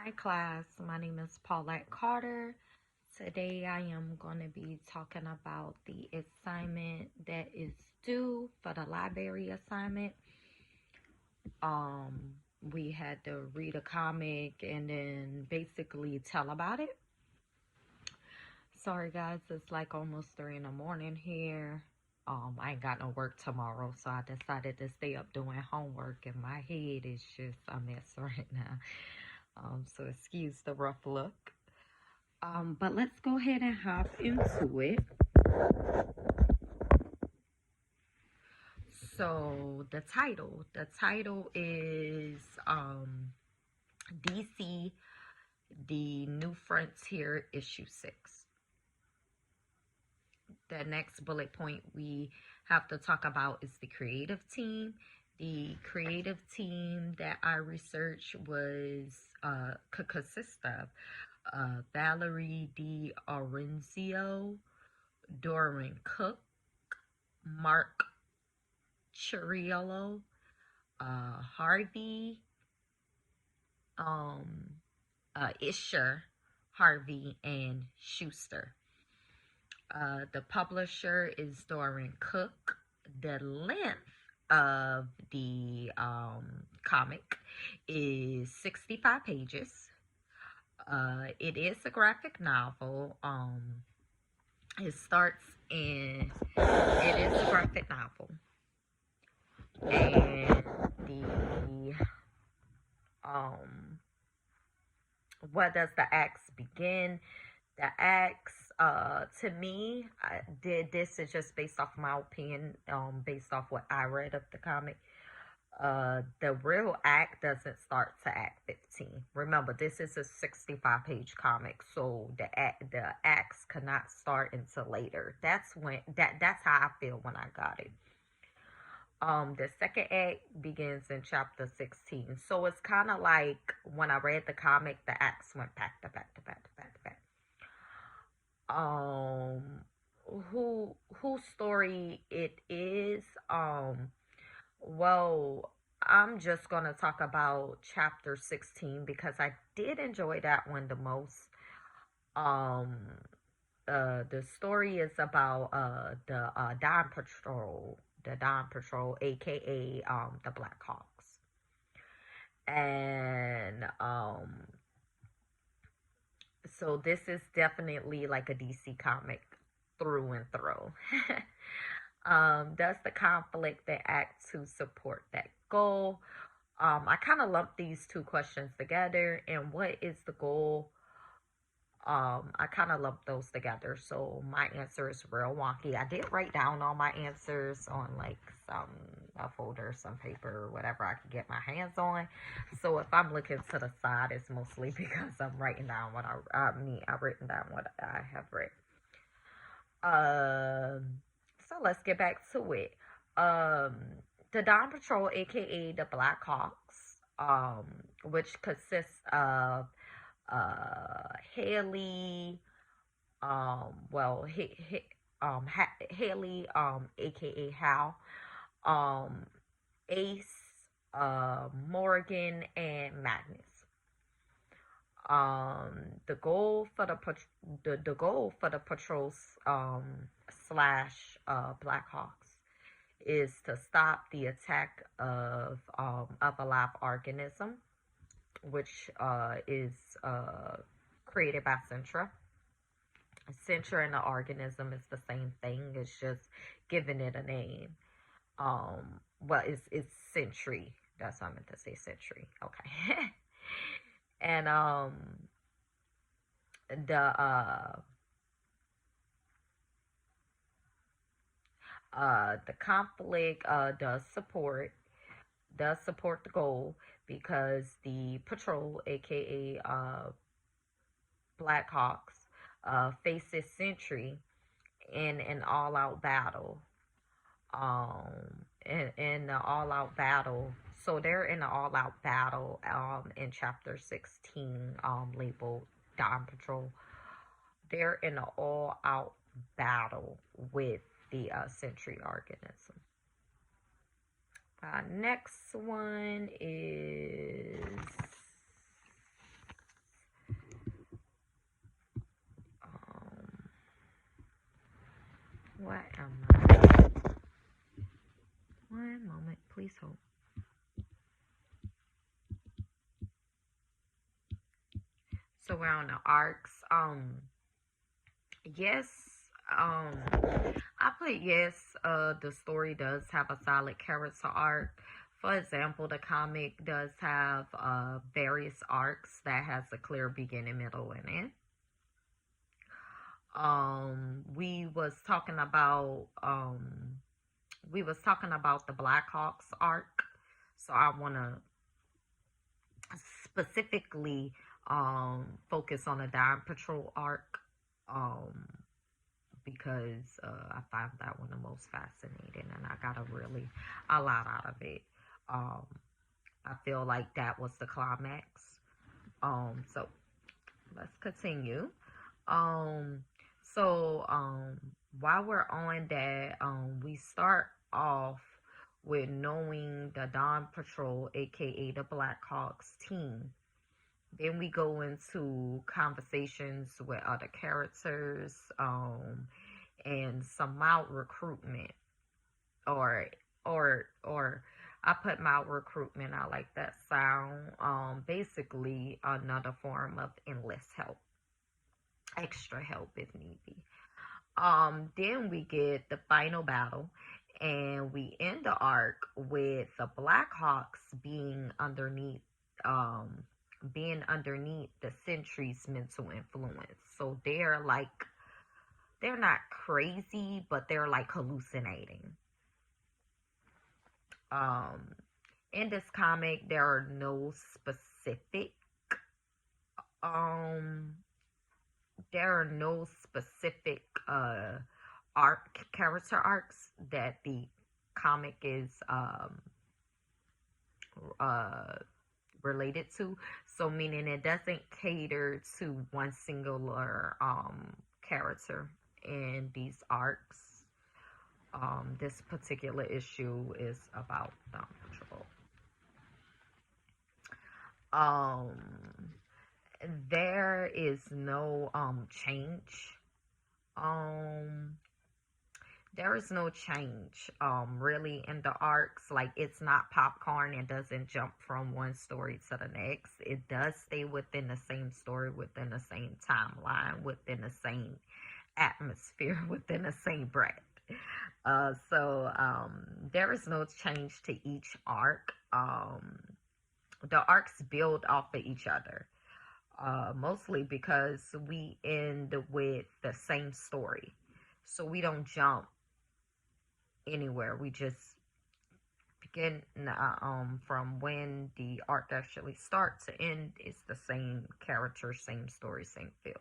Hi class, my name is Paulette Carter. Today I am going to be talking about the assignment that is due for the library assignment. Um, we had to read a comic and then basically tell about it. Sorry guys, it's like almost 3 in the morning here. I ain't got no work tomorrow, so I decided to stay up doing homework and my head is just a mess right now. So excuse the rough look. But let's go ahead and hop into it. So the title is DC, The New Frontier, issue 6. The next bullet point we have to talk about is the creative team. The creative team that I researched was consists of Valerie D'Arenzio, Doran Cook, Mark Chiariello, Harvey, Isher, Harvey, and Schuster. The publisher is Doran Cook. The length of the comic is 65 pages. It is a graphic novel. It starts in, it is a graphic novel. And the where does the acts begin? The acts, to me, this is just based off my opinion, based off what I read of the comic. The real act doesn't start to act 15. Remember, this is a 65-page comic, so the acts cannot start until later. That's how I feel when I got it. The second act begins in chapter 16. So it's kind of like when I read the comic, the acts went back to back to back to back to back. Um, whose story it is? Well, I'm just gonna talk about chapter 16 because I did enjoy that one the most. Um, the story is about the Dawn Patrol, aka the Black Hawks, and so this is definitely like a DC comic through and through. Does the conflict that act to support that goal? I kind of lumped these two questions together, and what is the goal? I kind of lumped those together, so my answer is real wonky. I did write down all my answers on like a folder, some paper, or whatever I could get my hands on. So if I'm looking to the side, it's mostly because I'm writing down what I've written down what I have read. So let's get back to it. Um, the Dawn Patrol, aka the Black Hawks, which consists of Haley, well, Haley, aka Hal, um, Ace, Morgan, and Magnus. The goal for the goal for the patrols slash Black Hawks is to stop the attack of a live organism, which is created by Sintra. Sintra and the organism is the same thing. It's just giving it a name. Well, it's Sentry. That's what I meant to say. Sentry. Okay. And the the conflict does support the goal because the patrol, aka Black Hawks, faces Sentry in an all-out battle. In the all-out battle. So they're in an all-out battle in chapter 16, labeled Dawn Patrol. They're in an all-out battle with the Sentry organism. Next one is So we're on the arcs. Yes. Um, I put yes. The story does have a solid character arc. For example, the comic does have various arcs that has a clear beginning, middle, and end. We was talking about the Blackhawks arc, so I want to specifically focus on the Dime Patrol arc. Because I find that one the most fascinating, and I got a lot out of it. Um, I feel like that was the climax. So let's continue. Um, so while we're on that, we start off with knowing the Dawn Patrol, aka the Blackhawks team. Then we go into conversations with other characters, and some mild recruitment, or or I put mild recruitment. I like that sound. Basically another form of enlist help, extra help if need be. Then we get the final battle, and we end the arc with the Blackhawks um being underneath the Sentry's mental influence. So they're not crazy, but they're like hallucinating. Um, in this comic, there are no specific um there are no specific character arcs that the comic is uh related to. So meaning it doesn't cater to one singular character in these arcs. This particular issue is about Dawn Patrol. Um, there is no change. Um, there is no change really in the arcs. Like, it's not popcorn. It doesn't jump from one story to the next. It does stay within the same story, within the same timeline, within the same atmosphere, within the same breath. So there is no change to each arc. The arcs build off of each other, mostly because we end with the same story. So we don't jump anywhere. We just begin from when the arc actually starts to end. It's the same character, same story, same feel.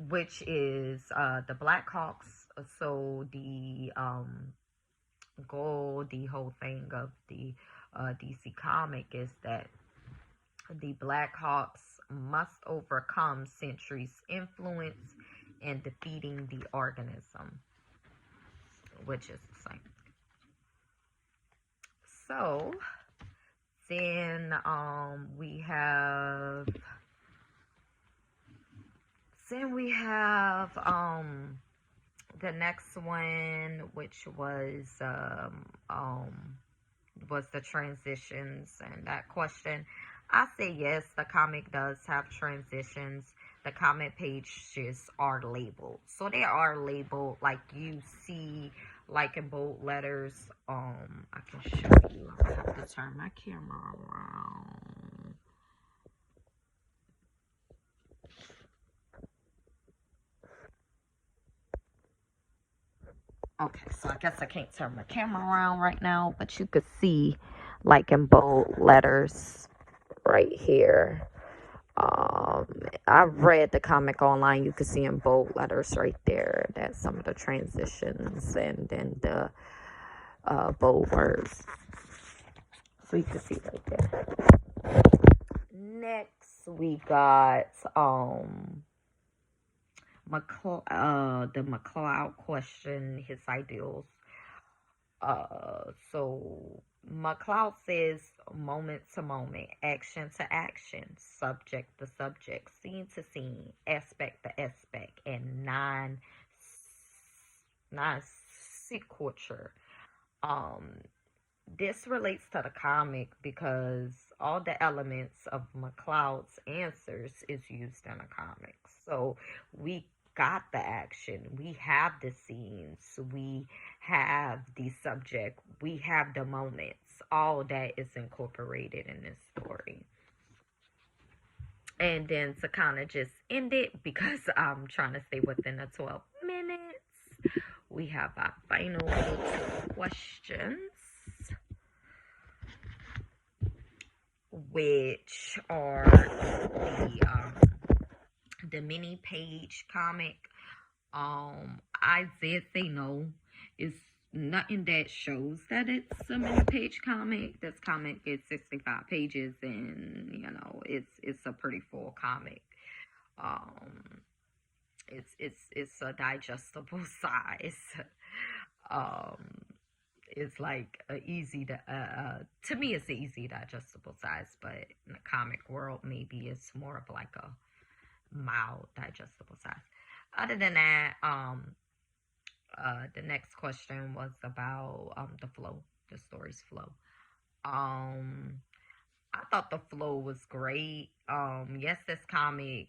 Which is the Blackhawks. So the goal, the whole thing of the DC comic is that the Blackhawks must overcome Sentry's influence in defeating the organism, which is the same. So then we have the next one, which was the transitions. And that question, I say yes, the comic does have transitions. The comic pages are labeled, so they are labeled, like you see, like in bold letters. I can show you. I have to turn my camera around. Okay, so I guess I can't turn my camera around right now, but you could see, like in bold letters right here. Um, I've read the comic online. You can see in bold letters right there that some of the transitions and then the bold words. So you can see right there. Next, we got the McCloud question, his ideals. So McCloud says moment to moment, action to action, subject to subject, scene to scene, aspect to aspect, and non sequitur. Um, this relates to the comic because all the elements of McCloud's answers is used in the comics. So we got the action, we have the scenes, we have the subject, we have the moments. All that is incorporated in this story. And then to kind of just end it, because I'm trying to stay within the 12 minutes, we have our final two questions, which are the mini page comic. I did say no. It's nothing that shows that it's a mini page comic. This comic is 65 pages, and it's a pretty full comic. Um, it's a digestible size. Um, it's like a easy to me it's an easy digestible size, but in the comic world maybe it's more of like a mild digestible size. Other than that, the next question was about the flow, the story's flow. Um, I thought the flow was great. Yes, this comic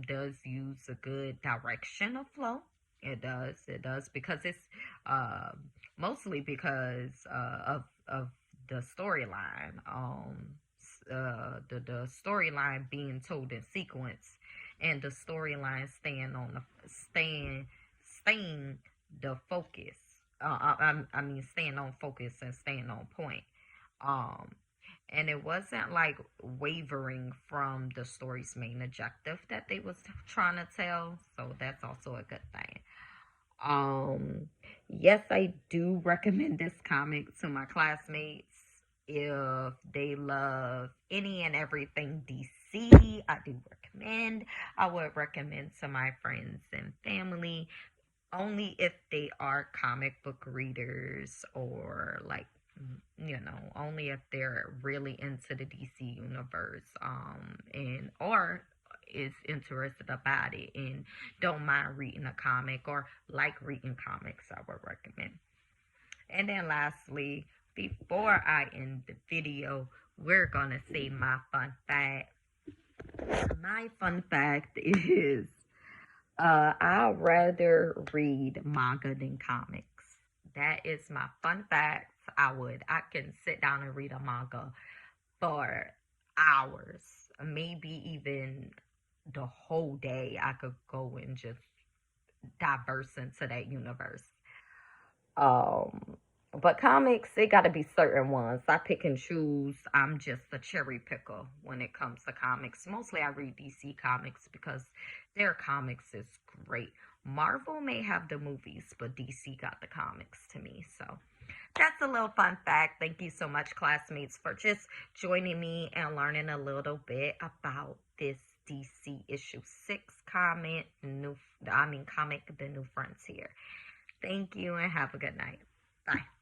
does use a good direction of flow. It does. It does because it's uh mostly because of the storyline. The storyline being told in sequence, and the storyline staying the focus. I mean, staying on focus and staying on point. Um, and it wasn't like wavering from the story's main objective that they was trying to tell. So that's also a good thing. Um, yes, I do recommend this comic to my classmates if they love any and everything DC. I do recommend. I would recommend to my friends and family only if they are comic book readers, or like, only if they're really into the DC universe, and or is interested about it and don't mind reading a comic or like reading comics. I would recommend. And then lastly, before I end the video, we're gonna say my fun fact. My fun fact is I'd rather read manga than comics. That is my fun fact. I can sit down and read a manga for hours, maybe even the whole day. I could go and just diverse into that universe. Um, but comics, it got to be certain ones. I pick and choose. I'm just a cherry picker when it comes to comics. Mostly I read DC comics because their comics is great. Marvel may have the movies, but DC got the comics to me. So that's a little fun fact. Thank you so much, classmates, for just joining me and learning a little bit about this DC issue 6 comic, comic, The New Frontier. Thank you and have a good night. Bye.